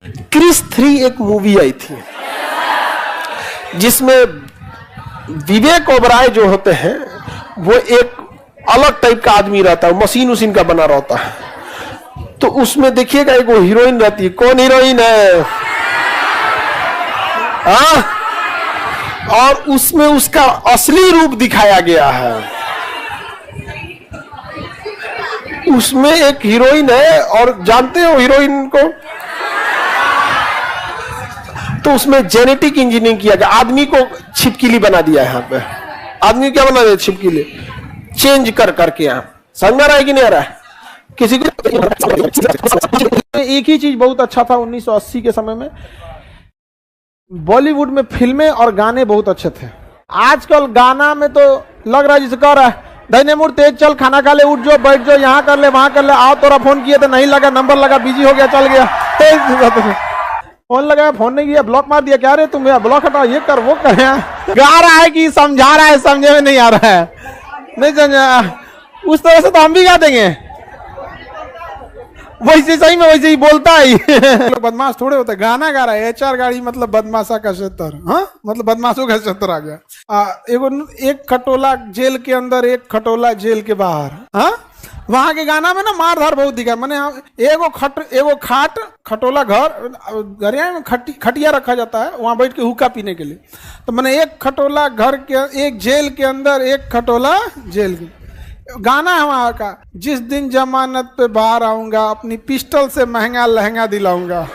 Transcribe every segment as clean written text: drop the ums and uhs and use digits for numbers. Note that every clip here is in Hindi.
क्रिस 3 एक मूवी आई थी जिसमें विवेक ओबराय जो होते हैं वो एक अलग टाइप का आदमी रहता है, मशीन उसीन का बना रहता है। तो उसमें देखिएगा एक वो हीरोइन रहती है। कौन हीरोइन है? और उसमें उसका असली रूप दिखाया गया है। उसमें एक हीरोइन है और जानते हो हीरोइन को? तो उसमें जेनेटिक इंजीनियरिंग किया गया, आदमी को छिपकली बना दिया है। यहाँ पे आदमी क्या बना दिया? छिपकली चेंज कर करके। यहाँ समझ में आ रहा है कि नहीं आ रहा है किसी को? एक ही चीज बहुत अच्छा था 1980 के समय में, बॉलीवुड में फिल्में और गाने बहुत अच्छे थे। आजकल गाना में तो लग रहा है जिसे कह रहा है दहीने मुड़ तेज चल, खाना खा ले, उठ जाओ, बैठ जाओ, यहाँ कर ले, वहां कर ले, आओ तोरा फोन किए तो नहीं लगा, नंबर लगा, बिजी हो गया, चल गया, फोन लगाया, फोन नहीं किया, ब्लॉक मार दिया, क्या रे तुम यार, ब्लॉक हटाओ, ये कर वो कर। गा रहा है कि समझा रहा है? समझे में नहीं आ रहा है, नहीं समझा। उस तरह से तो हम भी गा देंगे, वैसे सही में वैसे ही बोलता है। बदमाश थोड़े होते, गाना गा रहा है। HR गाड़ी मतलब बदमाशा का क्षेत्र, हाँ मतलब बदमाशों का क्षेत्र आ गया। एक खटोला जेल के अंदर, एक खटोला जेल के बाहर। हाँ वहां के गाना में ना मार धार बहुत दिखा। मैंने एगो खाट खटोला घर में खटिया रखा जाता है, वहां बैठ के हुक्का पीने के लिए। तो मैंने एक खटोला घर के, एक जेल के अंदर, एक खटोला जेल के। गाना है वहां का, जिस दिन जमानत पे बाहर आऊंगा अपनी पिस्टल से महंगा लहंगा दिलाऊंगा।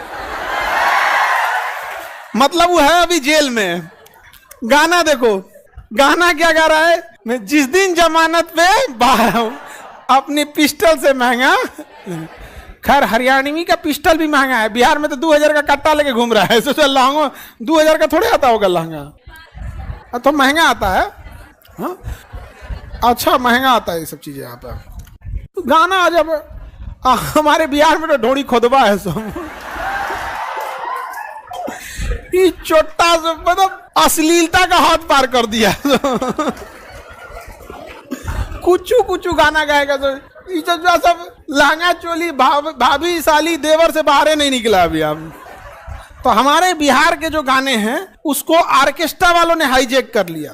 मतलब वो है अभी जेल में। गाना देखो, गाना क्या गा रहा है? मैं जिस दिन जमानत पे बाहर आऊं अपनी पिस्टल से महंगा। खैर हरियाणवी का पिस्टल भी महंगा है, बिहार में तो 2000 का कट्टा लेके घूम रहा है। सोचो लहंगा 2000 का थोड़े आता होगा लहंगा, तो महंगा आता है। हाँ अच्छा महंगा आता है ये सब चीजें यहाँ पे। तो गाना जब हमारे बिहार में तो ढोड़ी खोदबा है सब। ये छोटा सा मतलब अश्लीलता का हाथ पार कर दिया। कुछ गाना गाएगा तो सब लहंगा चोली भाभी साली देवर से बाहर नहीं निकला अभी। अब तो हमारे बिहार के जो गाने हैं उसको ऑर्केस्ट्रा वालों ने हाईजैक कर लिया।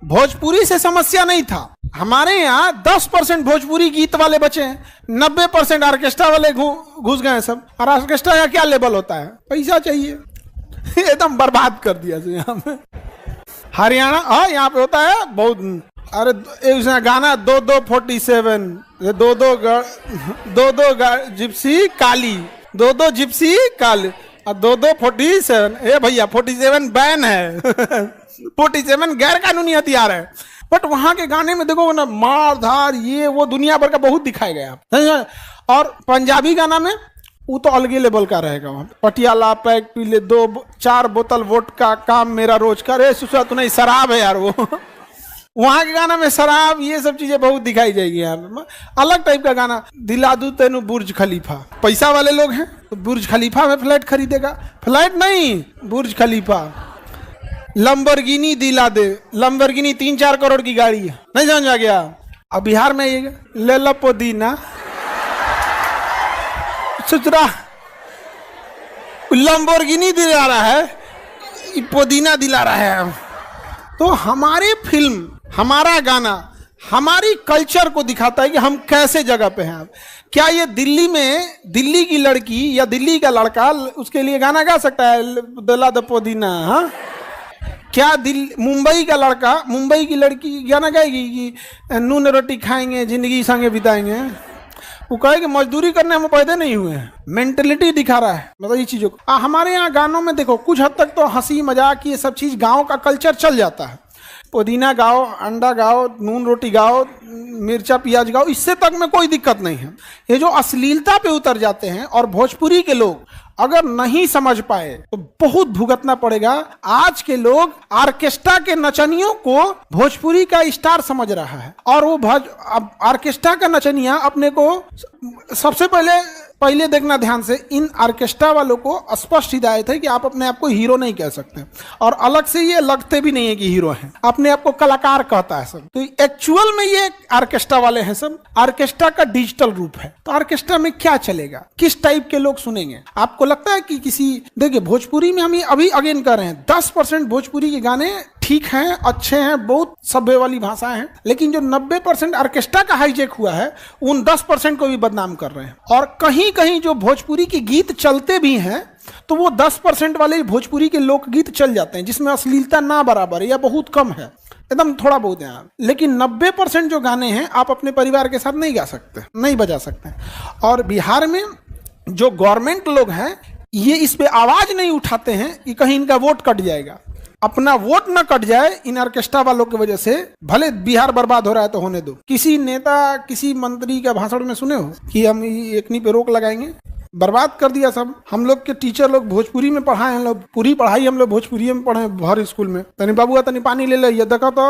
भोजपुरी से समस्या नहीं था, हमारे यहाँ 10% भोजपुरी गीत वाले बचे हैं, 90% ऑर्केस्ट्रा वाले घुस गए सब। और ऑर्केस्ट्रा का क्या लेवल होता है? पैसा चाहिए। एकदम बर्बाद कर दिया यहाँ पे। हरियाणा हाँ यहाँ पे होता है बहुत। अरे गाना 2247 दो जिप्सी काली, 2 जिप्सी काली और 247। ए भैया 47 बैन है। 47 गैर कानूनी हथियार है। बट वहां के गाने में देखो ना, मार धार ये वो दुनिया भर का बहुत दिखाया गया। और पंजाबी गाना में वो तो अलगे लेवल का रहेगा। वहां पटियाला पैक पी ले 2-4 बोतल वोडका, काम मेरा रोज का। रे सुसा तो नहीं, शराब है यार वो। वहां के गाना में शराब ये सब चीजें बहुत दिखाई जाएगी यार। अलग टाइप का गाना। दिला दूं तेनू बुर्ज खलीफा। पैसा वाले लोग हैं तो बुर्ज खलीफा में फ्लैट खरीदेगा। फ्लैट नहीं, बुर्ज खलीफा। लंबरगिनी दिला दे। लंबरगिनी 3-4 करोड़ की गाड़ी है, नहीं समझ आ गया? अब बिहार में ये ले लो पुदीना, सुचरा लंबरगिनी दिला रहा है, पुदीना दिला रहा है। तो हमारी फिल्म, हमारा गाना हमारी कल्चर को दिखाता है कि हम कैसे जगह पे हैं। क्या ये दिल्ली में दिल्ली की लड़की या दिल्ली का लड़का उसके लिए गाना गा सकता है दिला दो पुदीना? हाँ क्या मुंबई का लड़का मुंबई की लड़की गाना गाएगी कि नून रोटी खाएंगे जिंदगी संगे बिताएंगे? वो कहेगी मजदूरी करने हम पैदा नहीं हुए हैं। मेंटेलिटी दिखा रहा है मतलब ये चीजों को। हमारे यहाँ गानों में देखो कुछ हद तक तो हंसी मजाक ये सब चीज गाँव का कल्चर चल जाता है। पुदीना गाओ, अंडा गाओ, नून रोटी गाओ, मिर्चा प्याज गाओ, इससे तक में कोई दिक्कत नहीं है। ये जो अश्लीलता पे उतर जाते हैं और भोजपुरी के लोग अगर नहीं समझ पाए तो बहुत भुगतना पड़ेगा। आज के लोग ऑर्केस्ट्रा के नचनियों को भोजपुरी का स्टार समझ रहा है और वो ऑर्केस्ट्रा का नचनिया अपने को सबसे पहले पहले देखना ध्यान से, इन ऑर्केस्ट्रा वालों को स्पष्ट हिदायत है कि आप अपने आप को हीरो नहीं कह सकते, और अलग से ये लगते भी नहीं है कि हीरो हैं, अपने आप को कलाकार कहता है सब। तो एक्चुअल में ये ऑर्केस्ट्रा वाले हैं सब, ऑर्केस्ट्रा का डिजिटल रूप है। तो ऑर्केस्ट्रा में क्या चलेगा, किस टाइप के लोग सुनेंगे? आपको लगता है कि किसी, देखिए भोजपुरी में हम ये अभी अगेन कर रहे हैं, 10% भोजपुरी के गाने ठीक हैं, अच्छे हैं, बहुत सभ्य वाली भाषा है, लेकिन जो 90% ऑर्केस्ट्रा का हाईजेक हुआ है उन 10% को भी बदनाम कर रहे हैं। और कहीं कहीं जो भोजपुरी के गीत चलते भी हैं तो वो 10% वाले भोजपुरी के लोकगीत चल जाते हैं जिसमें अश्लीलता ना बराबर है या बहुत कम है, एकदम थोड़ा बहुत है। लेकिन 90% जो गाने हैं आप अपने परिवार के साथ नहीं गा सकते, नहीं बजा सकते। और बिहार में जो गवर्नमेंट लोग हैं ये इस पे आवाज नहीं उठाते हैं कि कहीं इनका वोट कट जाएगा। अपना वोट न कट जाए इन ऑर्केस्ट्रा वालों की वजह से, भले बिहार बर्बाद हो रहा है तो होने दो। किसी नेता, किसी मंत्री का भाषण में सुने हो कि हम एकनी पे रोक लगाएंगे? बर्बाद कर दिया सब। हम लोग के टीचर लोग भोजपुरी में पढ़ाए हैं, लोग पूरी पढ़ाई हम लोग भोजपुरी में पढ़े हर स्कूल में। तनी बाबुआ तनी पानी ले ले, ये देखो तो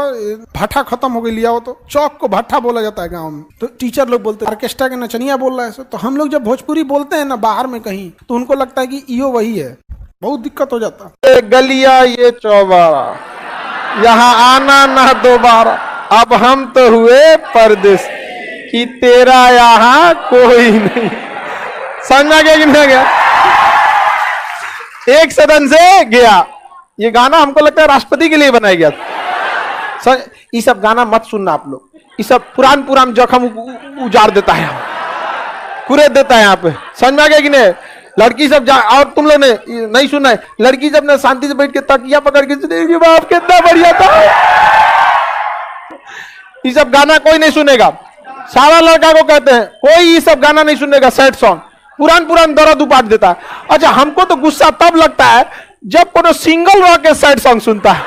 भाठा खत्म हो गई, लिया हो तो चौक को भाठा बोला जाता है गाँव में। तो टीचर लोग बोलते हैं ऑर्केस्ट्रा के नचनिया बोल रहा है। तो हम लोग जब भोजपुरी बोलते हैं ना बाहर में कहीं, तो उनको लगता है कि यो वही है, बहुत दिक्कत हो जाता। ये गलिया ये चौबारा, यहाँ आना ना दोबारा, अब हम तो हुए परदेश कि तेरा यहाँ कोई नहीं। समझ में गया कि नहीं गया? एक सदन से गया। ये गाना हमको लगता है राष्ट्रपति के लिए बनाया गया था। ये सब गाना मत सुनना आप लोग, ये सब पुरान जख्म उजाड़ देता है, कुरेद देता है यहाँ पे। समझ में आ गया कि नहीं? लड़की सब और तुम लोग ने नहीं सुना है, लड़की जब ने शांति से बैठ के तकिया पकड़ के सुनेगी, बाप कितना बढ़िया था। ये सब गाना कोई नहीं सुनेगा। सारा लड़का को कहते हैं कोई ये सब गाना नहीं सुनेगा, सैड सॉन्ग पुरान दर्द उपाट देता है। अच्छा, हमको तो गुस्सा तब लगता है जब कोनो सिंगल रह के सैड सॉन्ग सुनता है।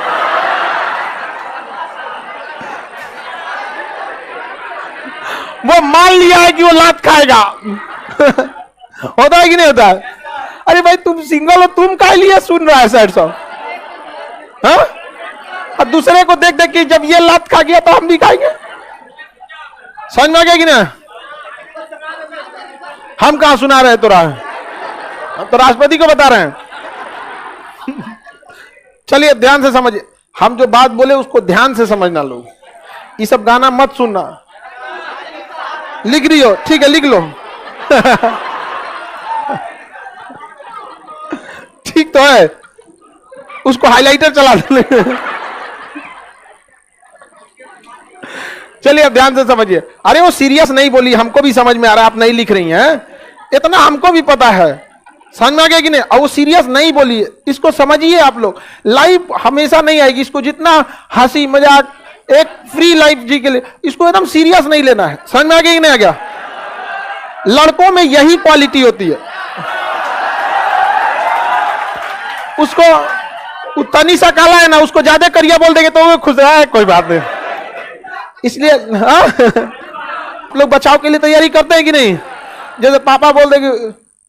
वो मान लिया है कि वो लात खाएगा। होता है कि नहीं होता है? अरे भाई तुम सिंगल हो, तुम काहे लिए सुन रहा है सैड सॉन्ग? हाँ? और दूसरे को देख देख के जब ये लात खा गया तो हम भी खाएंगे। समझ में आ गया कि नहीं? हम कहां सुना रहे तो हम तो राष्ट्रपति को बता रहे हैं। चलिए ध्यान से समझिए, हम जो बात बोले उसको ध्यान से समझना लोग। ये सब गाना मत सुनना। लिख रही हो? ठीक है, लिख लो। ठीक तो है, उसको हाइलाइटर चला दो। चलिए अब ध्यान से समझिए। अरे वो सीरियस नहीं बोली, हमको भी समझ में आ रहा है, आप नहीं लिख रही हैं, इतना हमको भी पता है। समझ में आ गया कि नहीं? और वो सीरियस नहीं बोली, इसको समझिए आप लोग। लाइफ हमेशा नहीं आएगी, इसको जितना हंसी मजाक, एक फ्री लाइफ जी के लिए, इसको एकदम सीरियस नहीं लेना है। समझ में आ गया कि नहीं आ गया? लड़कों में यही क्वालिटी होती है। उसको तनी सा काला है ना, उसको ज्यादा करिया बोल देंगे तो वो खुश है, कोई बात नहीं। इसलिए लोग बचाव के लिए तैयारी करते हैं कि नहीं? जैसे पापा बोल देंगे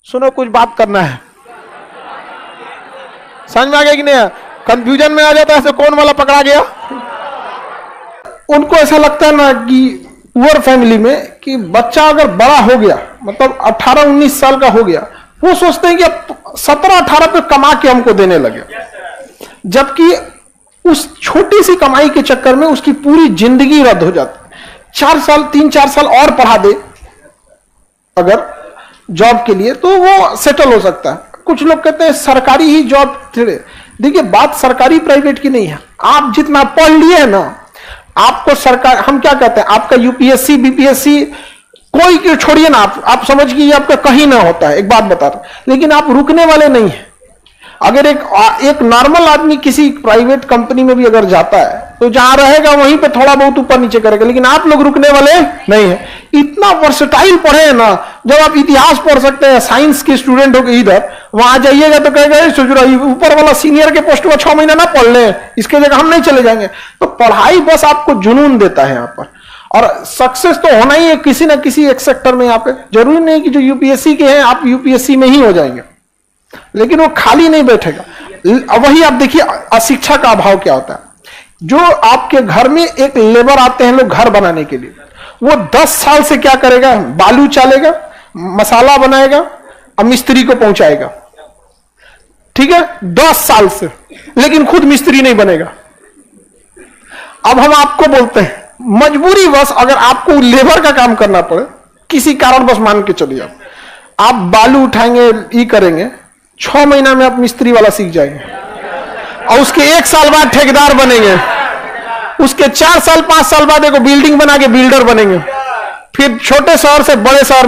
सुनो कुछ बात करना है। समझ में आ गया कि नहीं? कंफ्यूजन में आ जाता है, ऐसे कौन वाला पकड़ा गया। उनको ऐसा लगता है ना कि पुअर फैमिली में कि बच्चा अगर बड़ा हो गया, मतलब 18-19 साल का हो गया, वो सोचते हैं कि 17-18 पे कमा के हमको देने लगे, जबकि उस छोटी सी कमाई के चक्कर में उसकी पूरी जिंदगी रद्द हो जाती है। 3-4 साल और पढ़ा दे अगर जॉब के लिए तो वो सेटल हो सकता है। कुछ लोग कहते हैं सरकारी ही जॉब। देखिए बात सरकारी प्राइवेट की नहीं है, आप जितना पढ़ लिए है ना, आपको सरकार, हम क्या कहते हैं, आपका यूपीएससी बीपीएससी कोई क्यों छोड़िए ना, आप समझ कि आपका कहीं ना होता है, एक बात बता रहा हूं, लेकिन आप रुकने वाले नहीं है। अगर एक नॉर्मल आदमी किसी प्राइवेट कंपनी में भी अगर जाता है तो जहां रहेगा वहीं पे थोड़ा बहुत ऊपर नीचे करेगा, लेकिन आप लोग रुकने वाले नहीं है। इतना वर्सेटाइल पढ़े हैं ना, जब आप इतिहास पढ़ सकते हैं, साइंस के स्टूडेंट हो गए इधर, वहां जाइएगा तो कहेगा सोच रहा ऊपर वाला सीनियर के पोस्ट में 6 महीना ना पढ़ ले, इसके जगह हम नहीं चले जाएंगे। तो पढ़ाई बस आपको जुनून देता है यहाँ पर, और सक्सेस तो होना ही है किसी ना किसी एक सेक्टर में। यहाँ पे जरूरी नहीं कि जो यूपीएससी के हैं आप यूपीएससी में ही हो जाएंगे, लेकिन वो खाली नहीं बैठेगा। वही आप देखिए अशिक्षा का अभाव क्या होता है। जो आपके घर में एक लेबर आते हैं लोग घर बनाने के लिए, वो 10 साल से क्या करेगा, बालू चालेगा, मसाला बनाएगा और मिस्त्री को पहुंचाएगा, ठीक है, 10 साल से, लेकिन खुद मिस्त्री नहीं बनेगा। अब हम आपको बोलते हैं मजबूरी बस अगर आपको लेबर का काम करना पड़े, किसी कारण बस मान के चलिए आप बालू उठाएंगे, ये करेंगे, 6 महीना में आप मिस्त्री वाला सीख जाएंगे और उसके 1 साल बाद ठेकेदार बनेंगे, उसके 4 साल 5 साल बाद एक बिल्डिंग बना के बिल्डर बनेंगे, फिर छोटे शहर से बड़े शहर